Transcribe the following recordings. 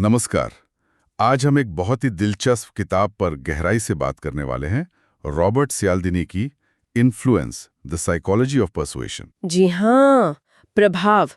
नमस्कार। आज हम एक बहुत ही दिलचस्प किताब पर गहराई से बात करने वाले हैं, रॉबर्ट सियाल्दिनी की influence, the psychology of persuasion. जी हाँ, प्रभाव,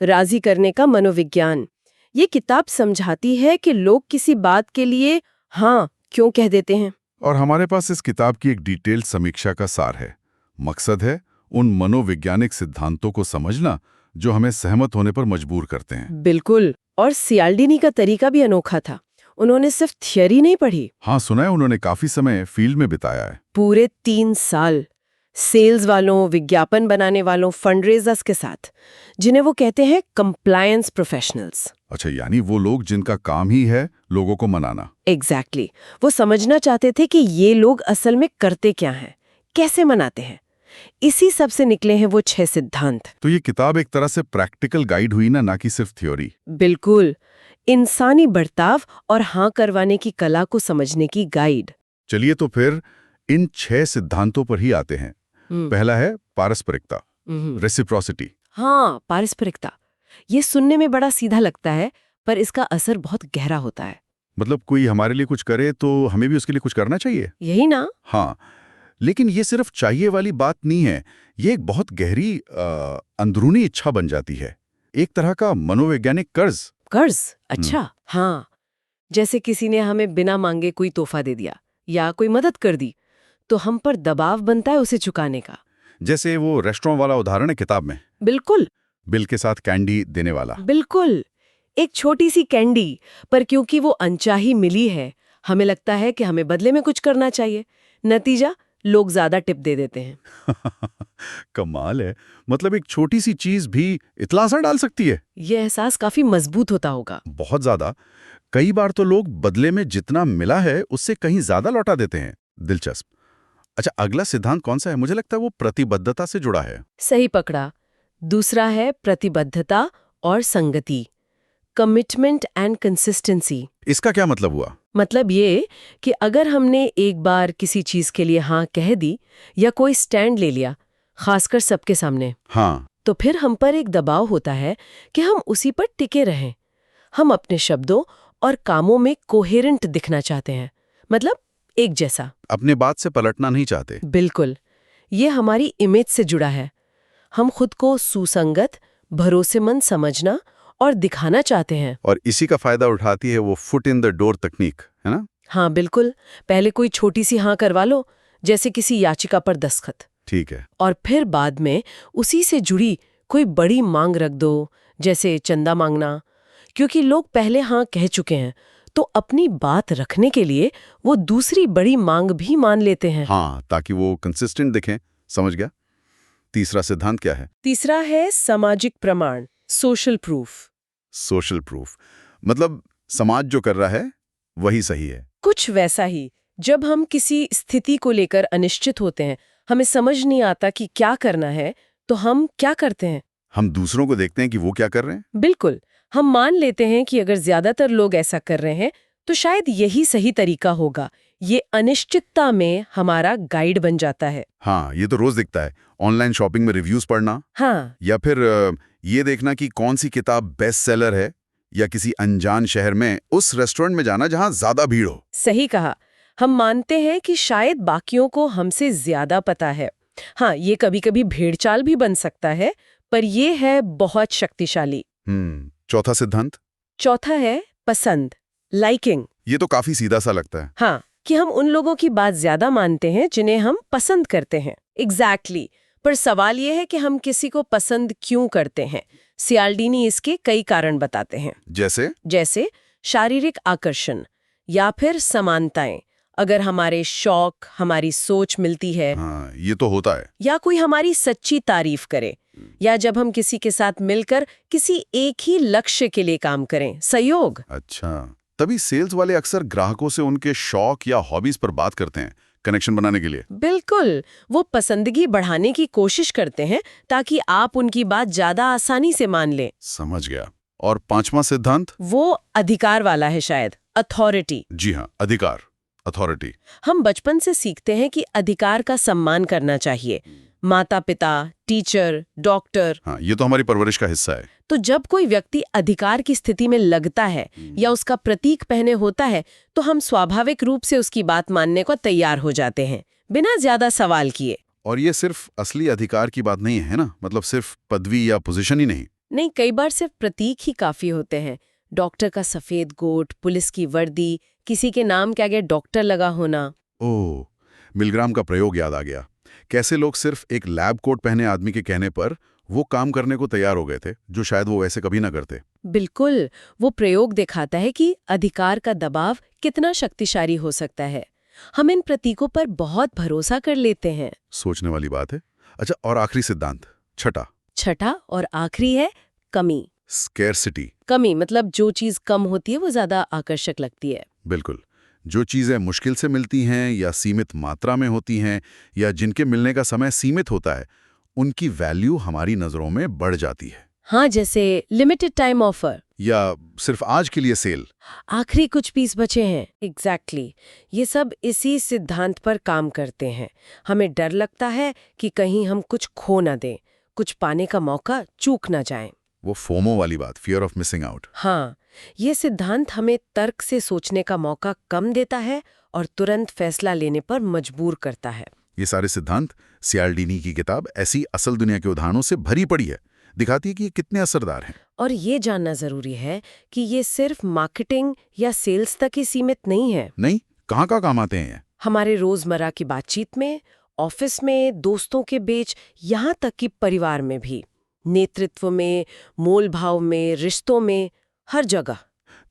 राजी करने का मनोविज्ञान। ये किताब समझाती है कि लोग किसी बात के लिए हाँ क्यों कह देते हैं। और हमारे पास इस किताब की एक डिटेल्ड समीक्षा का सार है। मकसद है उन मनोवैज्ञानिक सिद्धांतों को समझना जो हमें सहमत होने पर मजबूर करते हैं। बिल्कुल, और सियाल्डिनी का तरीका भी अनोखा था। उन्होंने सिर्फ थियरी नहीं पढ़ी, हाँ, सुना है उन्होंने काफी समय फील्ड में बिताया है। पूरे 3 साल सेल्स वालों, विज्ञापन बनाने वालों, फंडरेजर्स के साथ, जिन्हें वो कहते हैं कंप्लायंस प्रोफेशनल्स। अच्छा, यानी वो लोग जिनका काम ही है लोगों को मनाना। एग्जैक्टली। वो समझना चाहते थे कि ये लोग असल में करते क्या हैं, कैसे मनाते हैं। इसी सब से निकले हैं वो 6 सिद्धांत। तो ये किताब एक तरह से प्रैक्टिकल गाइड हुई ना कि सिर्फ थ्योरी। बिल्कुल, इंसानी बर्ताव और हाँ करवाने की कला को समझने की गाइड। चलिए तो फिर इन 6 सिद्धांतों पर ही आते हैं। पहला है पारस्परिकता, रेसिप्रोसिटी। हाँ, पारस्परिकता। ये सुनने में बड़ा सीधा लगता है, पर इसका असर बहुत गहरा होता है। मतलब कोई हमारे लिए कुछ करे तो हमें भी उसके लिए कुछ करना चाहिए। यही ना? हाँ, लेकिन ये सिर्फ चाहिए वाली बात नहीं है। ये एक बहुत गहरी अंदरूनी इच्छा बन जाती है, एक तरह का मनोवैज्ञानिक कर्ज। कर्ज? अच्छा, हाँ। जैसे किसी ने हमें बिना मांगे कोई तोहफा दे दिया या कोई मदद कर दी, तो हम पर दबाव बनता है उसे चुकाने का। जैसे वो रेस्टोरेंट वाला उदाहरण है किताब में। बिल्कुल। बिल के साथ कैंडी देने वाला। बिल्कुल, एक छोटी सी कैंडी, पर क्योंकि वो अनचाही मिली है, हमें लगता है कि हमें बदले में कुछ करना चाहिए। नतीजा, लोग ज्यादा टिप दे देते हैं। कमाल है। मतलब एक छोटी सी चीज भी इतना असर डाल सकती है। ये एहसास काफी मजबूत होता होगा। बहुत ज्यादा। कई बार तो लोग बदले में जितना मिला है उससे कहीं ज्यादा लौटा देते हैं। दिलचस्प। अच्छा, अगला सिद्धांत कौन सा है? मुझे लगता है वो प्रतिबद्धता से जुड़ा है। सही पकड़ा। दूसरा है प्रतिबद्धता और संगति, कमिटमेंट एंड कंसिस्टेंसी। इसका क्या मतलब हुआ? मतलब ये कि अगर हमने एक बार किसी चीज के लिए हाँ कह दी या कोई स्टैंड ले लिया, खासकर सबके सामने, हाँ, तो फिर हम पर एक दबाव होता है कि हम उसी पर टिके रहें। हम अपने शब्दों और कामों में कोहेरेंट दिखना चाहते हैं, मतलब एक जैसा। अपने बात से पलटना नहीं चाहते। बिल्कुल, ये हमारी इमेज से जुड़ा है। हम खुद को सुसंगत, भरोसेमंद समझना और दिखाना चाहते हैं। और इसी का फायदा उठाती है वो फुट इन द डोर तकनीक, है ना? हाँ बिल्कुल, पहले कोई छोटी सी हाँ करवा लो, जैसे किसी याचिका पर दस्तखत, ठीक है। और फिर बाद में उसी से जुड़ी कोई बड़ी मांग रख दो, जैसे चंदा मांगना। क्योंकि लोग पहले हाँ कह चुके हैं, तो अपनी बात रखने के लिए वो दूसरी बड़ी मांग भी मान लेते हैं। हाँ, ताकि वो कंसिस्टेंट दिखें। समझ गया। तीसरा सिद्धांत क्या है? तीसरा है सामाजिक प्रमाण, सोशल प्रूफ। Social proof. मतलब समाज जो कर रहा है वही सही है। कुछ वैसा ही। जब हम किसी स्थिति को लेकर अनिश्चित होते हैं, हमें समझ नहीं आता कि क्या करना है, तो हम क्या करते हैं? हम दूसरों को देखते हैं कि वो क्या कर रहे हैं। बिल्कुल, हम मान लेते हैं कि अगर ज्यादातर लोग ऐसा कर रहे हैं तो शायद यही सही तरीका होगा। ये अनिश्चितता में हमारा गाइड बन जाता है। हाँ, ये तो रोज दिखता है। ऑनलाइन शॉपिंग में रिव्यूज पढ़ना, हाँ, या फिर ये देखना कि कौन सी किताब बेस्ट सेलर है, या किसी अनजान शहर में उस रेस्टोरेंट में जाना जहां ज्यादा भीड़ हो। सही कहा। हम मानते हैं कि शायद बाकियों को हमसे ज्यादा पता है। हाँ, ये कभी-कभी भेड़चाल भी बन सकता है, पर ये है बहुत शक्तिशाली। चौथा सिद्धांत? चौथा है पसंद, लाइकिंग। ये तो काफी सीधा सा लगता है। हाँ, कि हम उन लोगों की बात ज्यादा मानते हैं जिन्हें हम पसंद करते हैं। एग्जैक्टली। पर सवाल ये है कि हम किसी को पसंद क्यों करते हैं। सियाल्डिनी इसके कई कारण बताते हैं। जैसे शारीरिक आकर्षण या फिर समानताएं। अगर हमारे शौक, हमारी सोच मिलती है, हाँ, ये तो होता है। या कोई हमारी सच्ची तारीफ करे, या जब हम किसी के साथ मिलकर किसी एक ही लक्ष्य के लिए काम करें, सहयोग। अच्छा, तभी सेल्स वाले अक्सर ग्राहकों से उनके शौक या हॉबीज पर बात करते हैं, कनेक्शन बनाने के लिए। बिल्कुल, वो पसंदगी बढ़ाने की कोशिश करते हैं ताकि आप उनकी बात ज्यादा आसानी से मान लें। समझ गया। और पांचवा सिद्धांत? वो अधिकार वाला है शायद, अथॉरिटी। जी हाँ, अधिकार, अथॉरिटी। हम बचपन से सीखते हैं कि अधिकार का सम्मान करना चाहिए। माता पिता, टीचर, डॉक्टर। हाँ, ये तो हमारी परवरिश का हिस्सा है। तो जब कोई व्यक्ति अधिकार की स्थिति में लगता है या उसका प्रतीक पहने होता है तो हम स्वाभाविक रूप से उसकी बात मानने को तैयार हो जाते हैं, बिना ज्यादा सवाल किए। और ये सिर्फ असली अधिकार की बात नहीं है ना, मतलब सिर्फ पदवी या पोजीशन ही नहीं। नहीं, कई बार सिर्फ प्रतीक ही काफी होते हैं। डॉक्टर का सफेद कोट, पुलिस की वर्दी, किसी के नाम के आगे डॉक्टर लगा होना। ओह, मिलग्राम का प्रयोग याद आ गया। कैसे लोग सिर्फ एक लैब कोट पहने आदमी के कहने पर वो काम करने को तैयार हो गए थे जो शायद वो वैसे कभी ना करते। बिल्कुल, वो प्रयोग दिखाता है कि अधिकार का दबाव कितना शक्तिशाली हो सकता है। हम इन प्रतीकों पर बहुत भरोसा कर लेते हैं। सोचने वाली बात है। अच्छा, और आखिरी सिद्धांत, छठा और आखिरी है कमी। स्केर्सिटी। कमी मतलब जो चीज कम होती है वो ज्यादा आकर्षक लगती है। बिल्कुल, जो चीजें मुश्किल से मिलती हैं या सीमित मात्रा में होती हैं या जिनके मिलने का समय सीमित होता है, उनकी वैल्यू हमारी नजरों में बढ़ जाती है। हाँ, जैसे लिमिटेड टाइम ऑफर या सिर्फ आज के लिए सेल। आखिरी कुछ पीस बचे हैं। एग्जैक्टली ये सब इसी सिद्धांत पर काम करते हैं। हमें डर लगता है कि कहीं हम कुछ खो ना दें, कुछ पाने का मौका चूक ना जाएं। वो फोमो वाली बात, फियर ऑफ मिसिंग आउट। हाँ, ये सिद्धांत हमें तर्क से सोचने का मौका कम देता है और तुरंत फैसला लेने पर मजबूर करता है। ये सारे सिद्धांत सियाल्डीनी की किताब ऐसी असल दुनिया के उदाहरणों से भरी पड़ी है, दिखाती है कि ये कितने असरदार हैं। और ये जानना जरूरी है कि ये सिर्फ मार्केटिंग या सेल्स तक ही सीमित नहीं है। नहीं, कहाँ काम आते हैं ये? हमारे रोजमर्रा की बातचीत में, ऑफिस में, दोस्तों के बीच, यहाँ तक कि परिवार में भी, नेतृत्व में, मोल भाव में, रिश्तों में, हर जगह।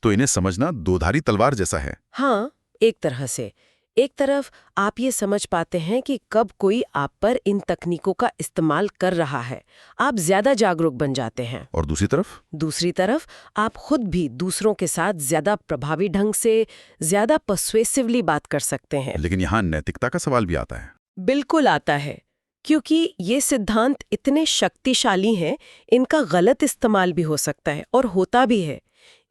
तो इन्हें समझना दोधारी तलवार जैसा है। हाँ, एक तरह से। एक तरफ आप ये समझ पाते हैं कि कब कोई आप पर इन तकनीकों का इस्तेमाल कर रहा है, आप ज्यादा जागरूक बन जाते हैं। और दूसरी तरफ आप खुद भी दूसरों के साथ ज्यादा प्रभावी ढंग से, ज्यादा पर्सुएसिवली बात कर सकते हैं। लेकिन यहाँ नैतिकता का सवाल भी आता है। बिल्कुल आता है, क्योंकि ये सिद्धांत इतने शक्तिशाली हैं, इनका गलत इस्तेमाल भी हो सकता है और होता भी है।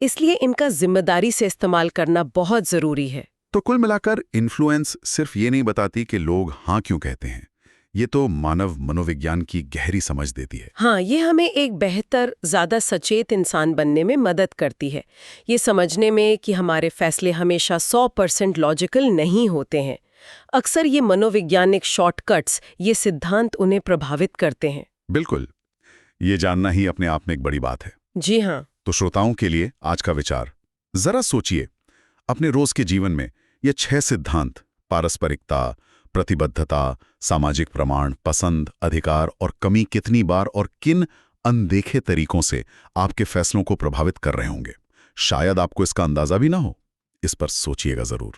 इसलिए इनका जिम्मेदारी से इस्तेमाल करना बहुत जरूरी है। तो कुल मिलाकर इन्फ्लुएंस सिर्फ ये नहीं बताती कि लोग हाँ क्यों कहते हैं, ये तो मानव मनोविज्ञान की गहरी समझ देती है। हाँ, ये हमें एक बेहतर, ज्यादा सचेत इंसान बनने में मदद करती है। ये समझने में कि हमारे फैसले हमेशा 100% लॉजिकल नहीं होते हैं। अक्सर ये मनोवैज्ञानिक शॉर्टकट्स, ये सिद्धांत उन्हें प्रभावित करते हैं। बिल्कुल, ये जानना ही अपने आप में एक बड़ी बात है। जी हाँ। तो श्रोताओं के लिए आज का विचार, जरा सोचिए अपने रोज के जीवन में ये 6 सिद्धांत, पारस्परिकता, प्रतिबद्धता, सामाजिक प्रमाण, पसंद, अधिकार और कमी कितनी बार और किन अनदेखे तरीकों से आपके फैसलों को प्रभावित कर रहे होंगे। शायद आपको इसका अंदाजा भी ना हो। इस पर सोचिएगा जरूर।